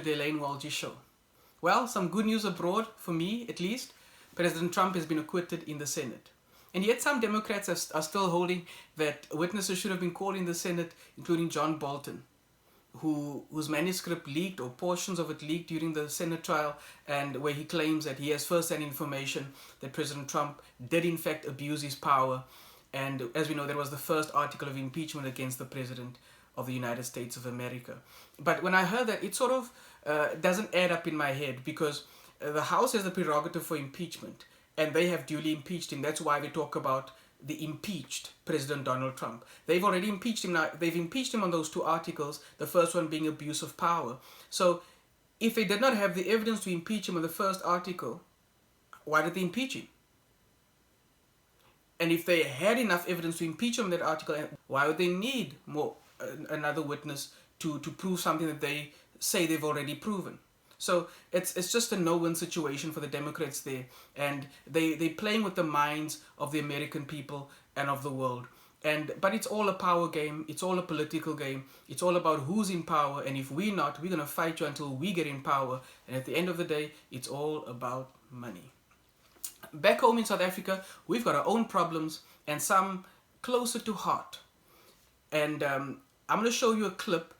the Elaine Walgie Show. Well, some good news abroad, for me at least. President Trump has been acquitted in the Senate. And yet some Democrats are still holding that witnesses should have been called in the Senate, including John Bolton, whose manuscript leaked, or portions of it leaked during the Senate trial, and where he claims that he has first-hand information that President Trump did in fact abuse his power. And as we know, that was the first article of impeachment against the President of the United States of America. But when I heard that, it sort of doesn't add up in my head, because the House has the prerogative for impeachment, and they have duly impeached him. That's why we talk about the impeached President Donald Trump. They've already impeached him now. They've impeached him on those two articles, the first one being abuse of power. So if they did not have the evidence to impeach him on the first article, why did they impeach him? And if they had enough evidence to impeach him on that article, why would they need another witness to prove something that they say they've already proven? So it's just a no-win situation for the Democrats there, and they're playing with the minds of the American people and of the world. But it's all a power game, it's all a political game, it's all about who's in power, and if we're not, we're going to fight you until we get in power, and at the end of the day, it's all about money. Back home in South Africa, we've got our own problems, and some closer to heart. And I'm going to show you a clip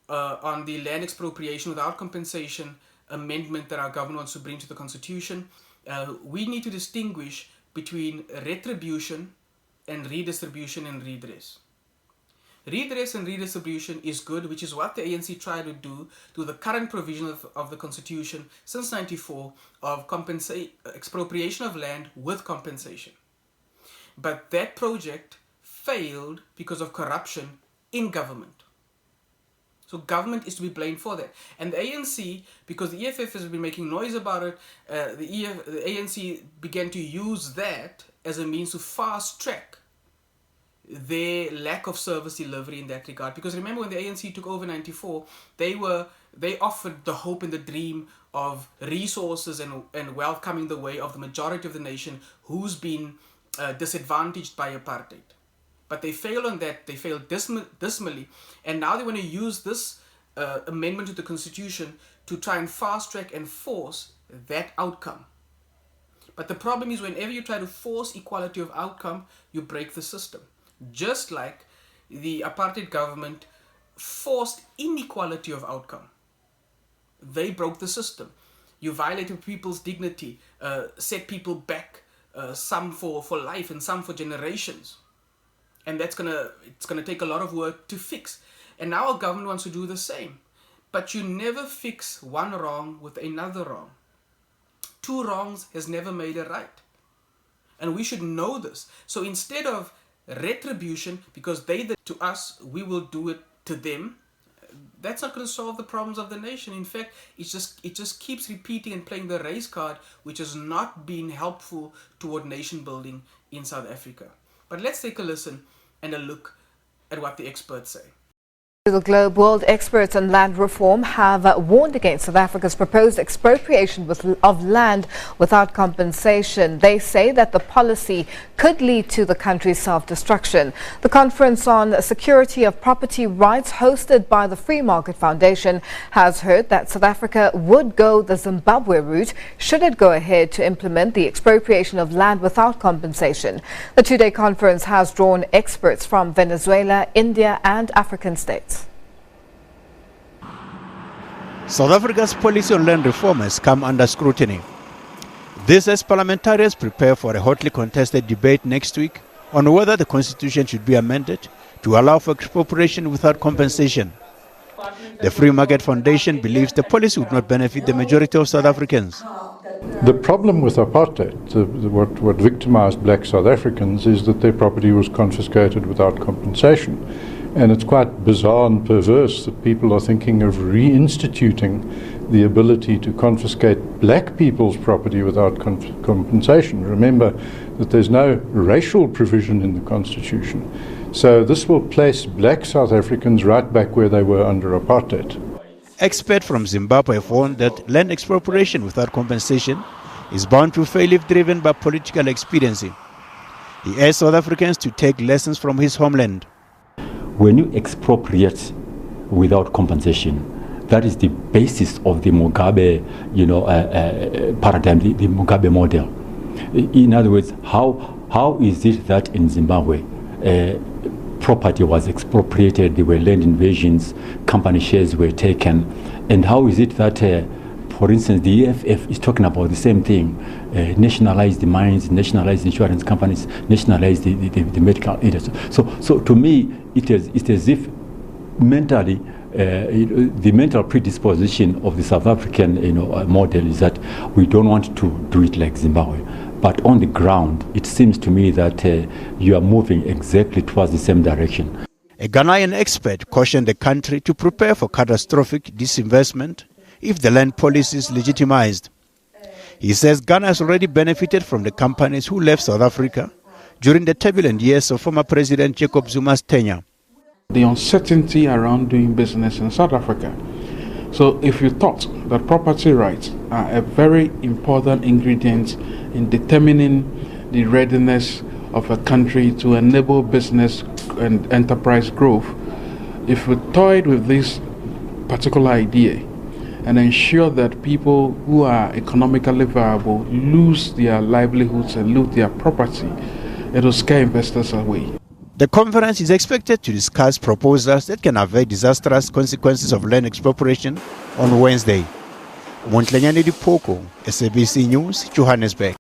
on the land expropriation without compensation amendment that our government wants to bring to the Constitution. We need to distinguish between retribution and redistribution and redress. Redress and redistribution is good, which is what the ANC tried to do to the current provision of the Constitution since 1994 of expropriation of land with compensation. But that project failed because of corruption in government. So government is to be blamed for that. And the ANC, because the EFF has been making noise about it, the ANC began to use that as a means to fast track their lack of service delivery in that regard. Because remember, when the ANC took over in 94, they offered the hope and the dream of resources and wealth coming the way of the majority of the nation who's been disadvantaged by apartheid. But they failed on that. They failed dismally. And now they want to use this amendment to the Constitution to try and fast track and force that outcome. But the problem is, whenever you try to force equality of outcome, you break the system. Just like the apartheid government forced inequality of outcome. They broke the system. You violated people's dignity, set people back, some for life and some for generations. And it's gonna take a lot of work to fix. And now our government wants to do the same. But you never fix one wrong with another wrong. Two wrongs has never made a right. And we should know this. So instead of retribution, because they did to us, we will do it to them, that's not going to solve the problems of the nation. In fact, it just keeps repeating and playing the race card, which has not been helpful toward nation building in South Africa. But let's take a listen and a look at what the experts say. To the globe, world experts on land reform have warned against South Africa's proposed expropriation of land without compensation. They say that the policy could lead to the country's self-destruction. The conference on security of property rights, hosted by the Free Market Foundation, has heard that South Africa would go the Zimbabwe route should it go ahead to implement the expropriation of land without compensation. The two-day conference has drawn experts from Venezuela, India and African states. South Africa's policy on land reform has come under scrutiny. This as parliamentarians prepare for a hotly contested debate next week on whether the constitution should be amended to allow for expropriation without compensation. The Free Market Foundation believes the policy would not benefit the majority of South Africans. The problem with apartheid, what victimized black South Africans, is that their property was confiscated without compensation. And it's quite bizarre and perverse that people are thinking of reinstituting the ability to confiscate black people's property without compensation. Remember that there's no racial provision in the Constitution. So this will place black South Africans right back where they were under apartheid. Experts from Zimbabwe have warned that land expropriation without compensation is bound to fail if driven by political expediency. He asked South Africans to take lessons from his homeland. When you expropriate without compensation, that is the basis of the Mugabe, paradigm, the Mugabe model. In other words, how is it that in Zimbabwe property was expropriated, there were land invasions, company shares were taken, and how is it that, for instance, the EFF is talking about the same thing, nationalize the mines, nationalize the insurance companies, nationalize the medical industry. So to me, it's as if mentally, the mental predisposition of the South African model is that we don't want to do it like Zimbabwe. But on the ground, it seems to me that you are moving exactly towards the same direction. A Ghanaian expert cautioned the country to prepare for catastrophic disinvestment if the land policy is legitimized. He says Ghana has already benefited from the companies who left South Africa during the turbulent years of former President Jacob Zuma's tenure. The uncertainty around doing business in South Africa. So if you thought that property rights are a very important ingredient in determining the readiness of a country to enable business and enterprise growth, if we toyed with this particular idea and ensure that people who are economically viable lose their livelihoods and lose their property, it will scare investors away. The conference is expected to discuss proposals that can avert disastrous consequences of land expropriation on Wednesday. Montlenyane Dipoko, SABC News, Johannesburg.